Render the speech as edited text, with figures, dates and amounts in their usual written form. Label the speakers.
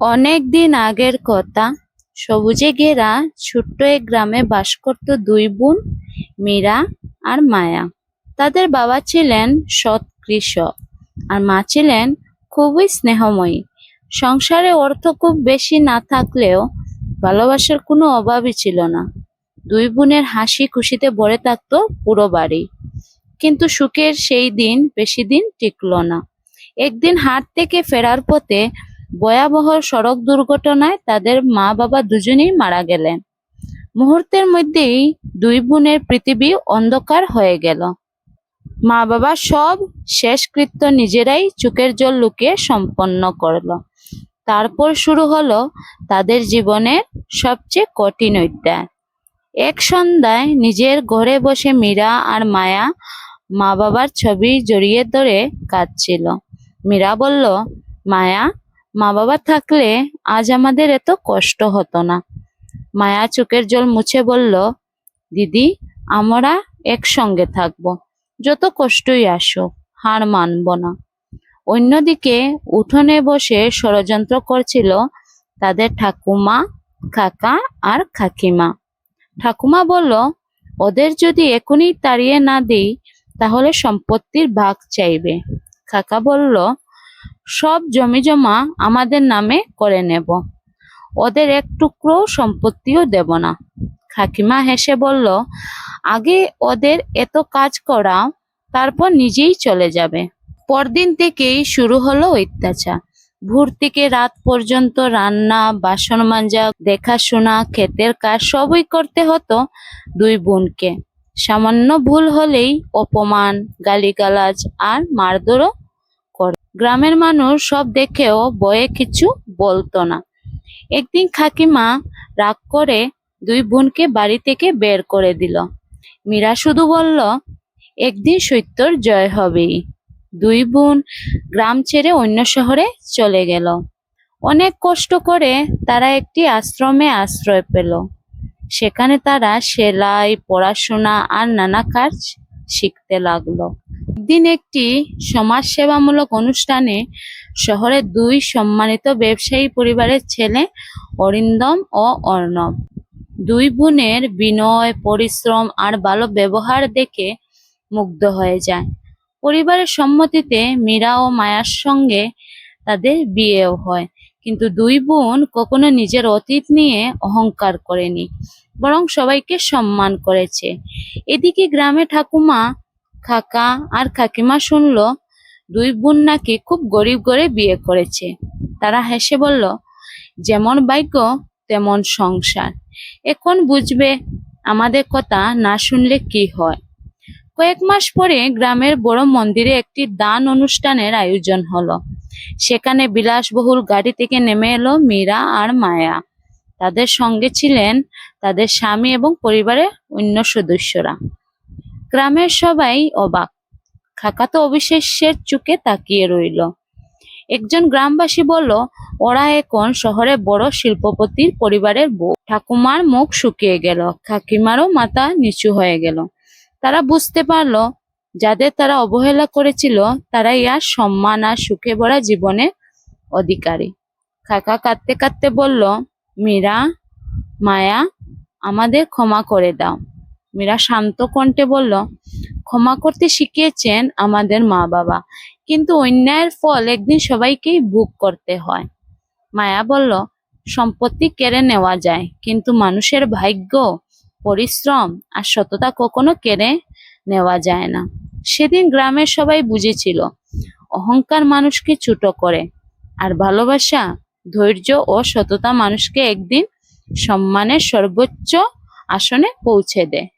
Speaker 1: অনেক দিন আগের কথা। সবুজে ঘেরা ছোট্ট এক গ্রামে বাস করত দুই বোন, মীরা আর মায়া। তাদের বাবা ছিলেন সৎ কৃষক আর মা ছিলেন খুবই স্নেহময়ী। সংসারে অর্থ খুব বেশি না থাকলেও ভালোবাসার কোনো অভাবই ছিল না। দুই বোনের হাসি খুশিতে ভরে থাকতো পুরো বাড়ি। কিন্তু সুখের সেই দিন বেশি দিন টিকলো না। একদিন হাট থেকে ফেরার পথে ভয়াবহ সড়ক দুর্ঘটনায় তাদের মা বাবা দুজনেই মারা গেলেন। মুহূর্তের মধ্যেই দুই বোনের পৃথিবী অন্ধকার হয়ে গেল। মা বাবা সব শেষকৃত্য নিজেরাই চোখের জল লুকিয়ে সম্পন্ন করলো। তারপর শুরু হলো তাদের জীবনের সবচেয়ে কঠিন অধ্যায়। এক সন্ধ্যায় নিজের ঘরে বসে মীরা আর মায়া মা বাবার ছবি জড়িয়ে ধরে কাঁদছিল। মীরা বলল, মায়া, মা বাবা থাকলে আজ আমাদের এত কষ্ট হতো না। মায়া চোখের জল মুছে বলল, দিদি, আমরা একসঙ্গে থাকবো, যত কষ্টই আসুক, হার মানব না। অন্যদিকে উঠোনে বসে ষড়যন্ত্র করছিল তাদের ঠাকুমা, কাকা আর কাকিমা। ঠাকুমা বলল, ওদের যদি এখনই তাড়িয়ে না দিই তাহলে সম্পত্তির ভাগ চাইবে। কাকা বলল, সব জমি জমা আমাদের নামে করে নেব, ওদের এক টুকরো সম্পত্তিও দেব না। কাকিমা হেসে বলল, আগে ওদের এত কাজ করাও, তারপর নিজেই চলে যাবে। পরদিন থেকেই শুরু হলো অত্যাচার। ভোর থেকে রাত পর্যন্ত রান্না, বাসন মাজা, দেখাশোনা, ক্ষেতের কাজ সবই করতে হতো দুই বোনকে। সামান্য ভুল হলেই অপমান, গালিগালাজ আর মারধরও করে। গ্রামের মানুষ সব দেখেও ভয়ে কিছু বলতো না। একদিন কাকিমা রাগ করে দুই বোনকে বাড়ি থেকে বের করে দিল। মীরা শুধু বলল, একদিন সত্যর জয় হবেই। দুই বোন গ্রাম ছেড়ে অন্য শহরে চলে গেল। অনেক কষ্ট করে তারা একটি আশ্রমে আশ্রয় পেল। সেখানে তারা সেলাই, পড়াশোনা আর নানা কাজ শিখতে লাগলো। একদিন একটি সমাজসেবামূলক অনুষ্ঠানে শহরের দুই সম্মানিত ব্যবসায়ী পরিবারের ছেলে অরিন্দম ও অর্ণব দুই বোনের বিনয়, পরিশ্রম আর ভালো ব্যবহার দেখে মুগ্ধ হয়ে যায়। পরিবারের সম্মতিতে মীরা ও মায়ার সঙ্গে তাদের বিয়েও হয়। কিন্তু দুই বোন কখনো নিজের অতীত নিয়ে অহংকার করেনি, বরং সবাইকে সম্মান করেছে। এদিকে গ্রামে ঠাকুমা, কাকা আর কাকিমা শুনলো দুই বোন নাকি খুব গরিব ঘরে বিয়ে করেছে। তারা হেসে বলল, যেমন ভাগ্য তেমন সংসার, এখন বুঝবে আমাদের কথা না শুনলে কি হয়। কয়েক মাস পরে গ্রামের বড় মন্দিরে একটি দান অনুষ্ঠানের আয়োজন হলো। সেখানে বিলাসবহুল গাড়ি থেকে নেমে এলো মীরা আর মায়া। তাদের সঙ্গে ছিলেন তাদের স্বামী এবং পরিবারের অন্য সদস্যরা। গ্রামের সবাই অবাক, কাকা তো অবিশ্বাসের চোখে তাকিয়ে রইল। একজন গ্রামবাসী বলল, ওরা এখন শহরে বড় শিল্পপতির পরিবারের বউ। ঠাকুমার মুখ শুকিয়ে গেল, কাকিমারও মাথা নিচু হয়ে গেল। তারা বুঝতে পারল, যাদের তারা অবহেলা করেছিল তারাই আর সম্মান আর সুখে ভরা জীবনের অধিকারী। কাকা কাঁদতে কাঁদতে বলল, মীরা, মায়া, আমাদের ক্ষমা করে দাও। মীরা শান্ত কণ্ঠে বলল, ক্ষমা করতে শিখিয়েছেন আমাদের মা বাবা, কিন্তু অন্যায়ের ফল একদিন সবাইকেই ভোগ করতে হয়। মায়া বলল, সম্পত্তি কেড়ে নেওয়া যায়, কিন্তু মানুষের ভাগ্য, পরিশ্রম আর সততা কখনো কেড়ে নেওয়া যায় না। সেদিন গ্রামের সবাই বুঝেছিল, অহংকার মানুষকে ছোট করে, আর ভালোবাসা, ধৈর্য ও সততা মানুষকে একদিন সম্মানের সর্বোচ্চ আসনে পৌঁছে দেয়।